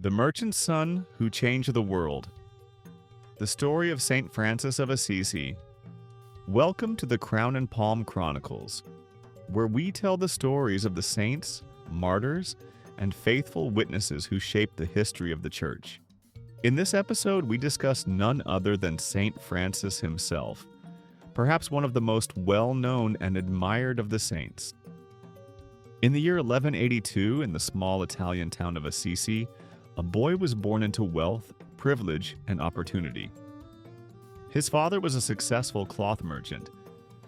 The Merchant's Son Who Changed the World. The story of St. Francis of Assisi. Welcome to the Crown Palm Chronicles, where we tell the stories of the saints, martyrs, and faithful witnesses who shaped the history of the Church. In this episode, we discuss none other than St. Francis himself, perhaps one of the most well-known and admired of the saints. In the year 1182, in the small Italian town of Assisi, a boy was born into wealth, privilege, and opportunity. His father was a successful cloth merchant.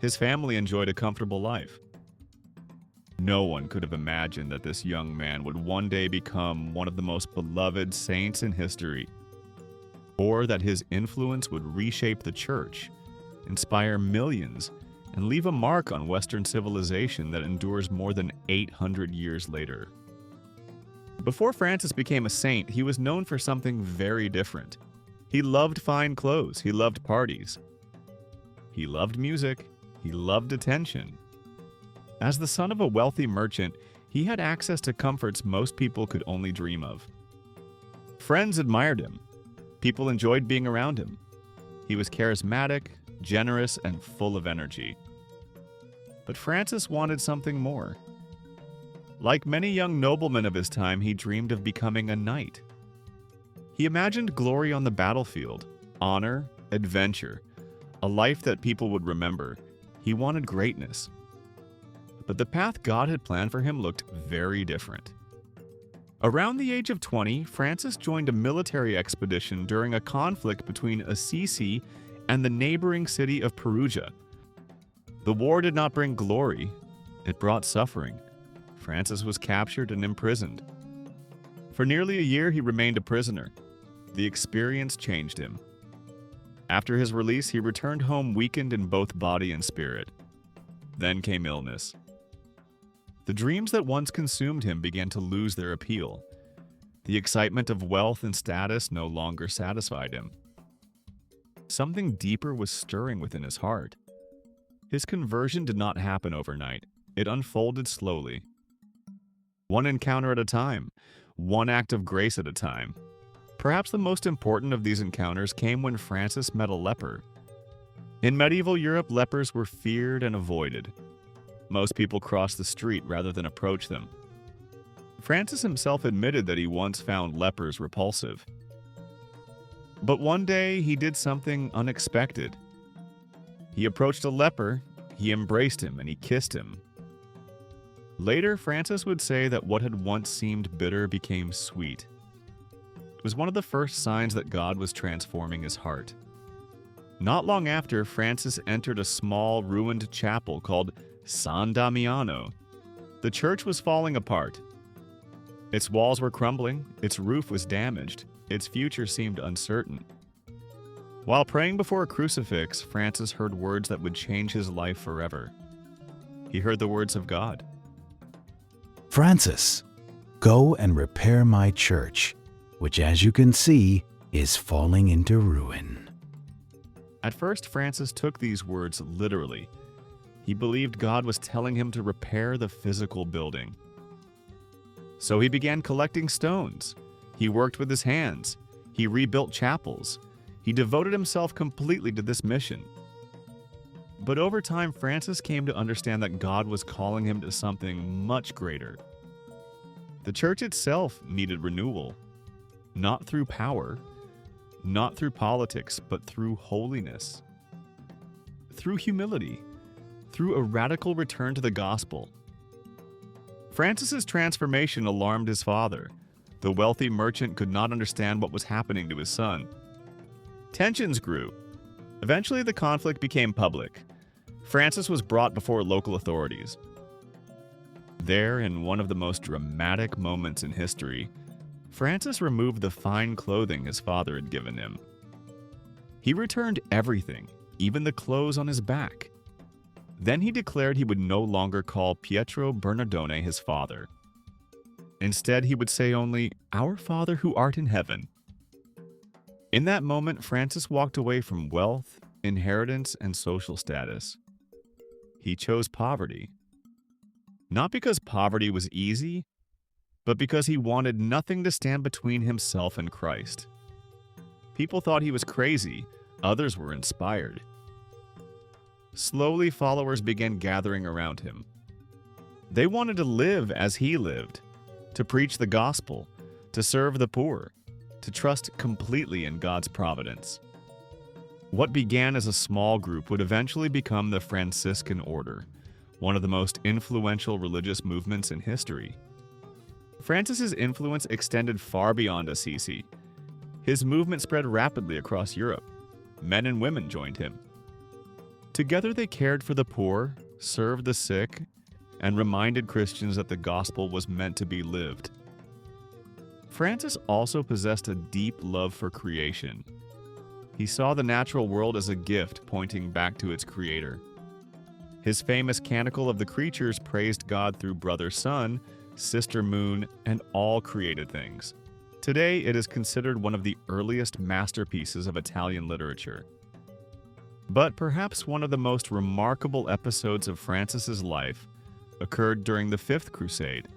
His family enjoyed a comfortable life. No one could have imagined that this young man would one day become one of the most beloved saints in history, or that his influence would reshape the Church, inspire millions, and leave a mark on Western civilization that endures more than 800 years later. Before Francis became a saint, he was known for something very different. He loved fine clothes, he loved parties, he loved music, he loved attention. As the son of a wealthy merchant, he had access to comforts most people could only dream of. Friends admired him. People enjoyed being around him. He was charismatic, generous, and full of energy. But Francis wanted something more. Like many young noblemen of his time, he dreamed of becoming a knight. He imagined glory on the battlefield, honor, adventure, a life that people would remember. He wanted greatness. But the path God had planned for him looked very different. Around the age of 20, Francis joined a military expedition during a conflict between Assisi and the neighboring city of Perugia. The war did not bring glory, it brought suffering. Francis was captured and imprisoned. For nearly a year, he remained a prisoner. The experience changed him. After his release, he returned home weakened in both body and spirit. Then came illness. The dreams that once consumed him began to lose their appeal. The excitement of wealth and status no longer satisfied him. Something deeper was stirring within his heart. His conversion did not happen overnight. It unfolded slowly. One encounter at a time, one act of grace at a time. Perhaps the most important of these encounters came when Francis met a leper. In medieval Europe, lepers were feared and avoided. Most people crossed the street rather than approach them. Francis himself admitted that he once found lepers repulsive. But one day, he did something unexpected. He approached a leper, he embraced him, and he kissed him. Later, Francis would say that what had once seemed bitter became sweet. It was one of the first signs that God was transforming his heart. Not long after, Francis entered a small, ruined chapel called San Damiano. The church was falling apart. Its walls were crumbling, its roof was damaged, its future seemed uncertain. While praying before a crucifix, Francis heard words that would change his life forever. He heard the words of God. Francis, go and repair my church, which, as you can see, is falling into ruin. At first, Francis took these words literally. He believed God was telling him to repair the physical building. So he began collecting stones. He worked with his hands. He rebuilt chapels. He devoted himself completely to this mission. But over time, Francis came to understand that God was calling him to something much greater. The church itself needed renewal, not through power, not through politics, but through holiness, through humility, through a radical return to the gospel. Francis's transformation alarmed his father. The wealthy merchant could not understand what was happening to his son. Tensions grew. Eventually, the conflict became public. Francis was brought before local authorities. There, in one of the most dramatic moments in history, Francis removed the fine clothing his father had given him. He returned everything, even the clothes on his back. Then he declared he would no longer call Pietro Bernardone his father. Instead, he would say only, "Our Father who art in heaven." In that moment, Francis walked away from wealth, inheritance, and social status. He chose poverty. Not because poverty was easy, but because he wanted nothing to stand between himself and Christ. People thought he was crazy, others were inspired. Slowly, followers began gathering around him. They wanted to live as he lived, to preach the gospel, to serve the poor, to trust completely in God's providence. What began as a small group would eventually become the Franciscan Order, one of the most influential religious movements in history. Francis's influence extended far beyond Assisi. His movement spread rapidly across Europe. Men and women joined him. Together they cared for the poor, served the sick, and reminded Christians that the gospel was meant to be lived. Francis also possessed a deep love for creation. He saw the natural world as a gift pointing back to its creator. His famous Canticle of the Creatures praised God through brother sun, sister moon, and all created things. Today, it is considered one of the earliest masterpieces of Italian literature. But perhaps one of the most remarkable episodes of Francis's life occurred during the Fifth Crusade.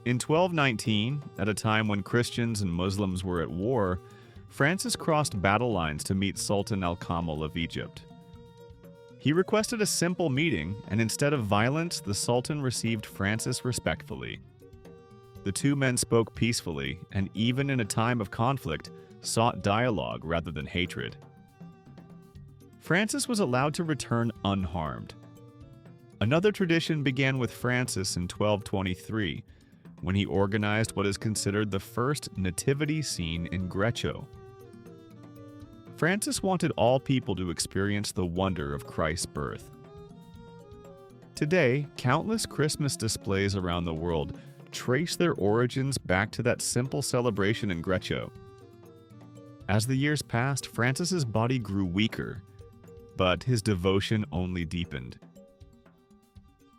In 1219, at a time when Christians and Muslims were at war, Francis crossed battle lines to meet Sultan al-Kamil of Egypt. He requested a simple meeting, and instead of violence, the Sultan received Francis respectfully. The two men spoke peacefully, and even in a time of conflict, sought dialogue rather than hatred. Francis was allowed to return unharmed. Another tradition began with Francis in 1223, when he organized what is considered the first nativity scene in Greccio. Francis wanted all people to experience the wonder of Christ's birth. Today, countless Christmas displays around the world trace their origins back to that simple celebration in Greccio. As the years passed, Francis's body grew weaker, but his devotion only deepened.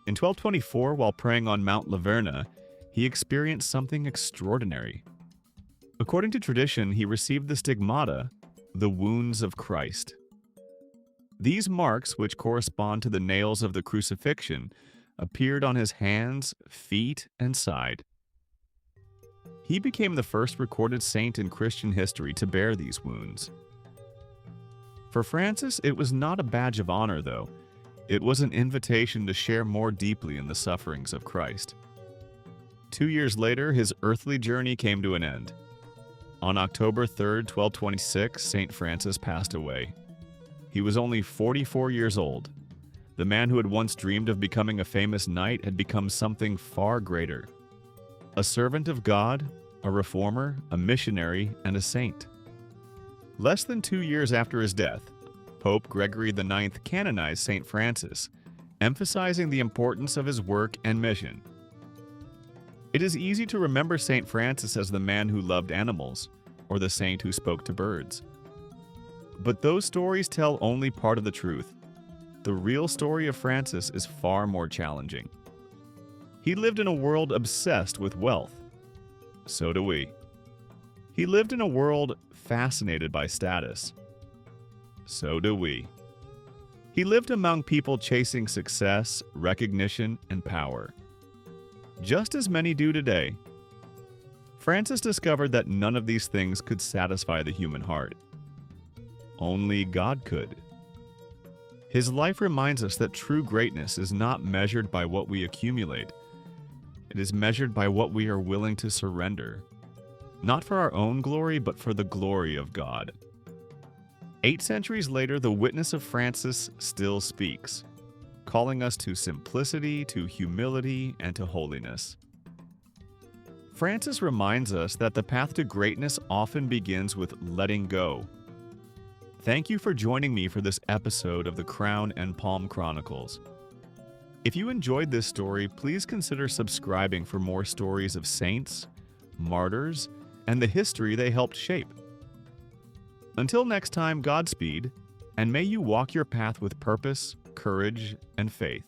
In 1224, while praying on Mount Laverna, he experienced something extraordinary. According to tradition, he received the Stigmata, the wounds of Christ. These marks, which correspond to the nails of the crucifixion, appeared on his hands, feet, and side. He became the first recorded saint in Christian history to bear these wounds. For Francis, it was not a badge of honor, though. It was an invitation to share more deeply in the sufferings of Christ. 2 years later, his earthly journey came to an end. On October 3, 1226, St. Francis passed away. He was only 44 years old. The man who had once dreamed of becoming a famous knight had become something far greater. A servant of God, a reformer, a missionary, and a saint. Less than 2 years after his death, Pope Gregory IX canonized St. Francis, emphasizing the importance of his work and mission. It is easy to remember St. Francis as the man who loved animals, or the saint who spoke to birds. But those stories tell only part of the truth. The real story of Francis is far more challenging. He lived in a world obsessed with wealth. So do we. He lived in a world fascinated by status. So do we. He lived among people chasing success, recognition, and power. Just as many do today. Francis discovered that none of these things could satisfy the human heart. Only God could. His life reminds us that true greatness is not measured by what we accumulate. It is measured by what we are willing to surrender. Not for our own glory, but for the glory of God. 8 centuries later, the witness of Francis still speaks, calling us to simplicity, to humility, and to holiness. Francis reminds us that the path to greatness often begins with letting go. Thank you for joining me for this episode of the Crown and Palm Chronicles. If you enjoyed this story, please consider subscribing for more stories of saints, martyrs, and the history they helped shape. Until next time, Godspeed, and may you walk your path with purpose, courage, and faith.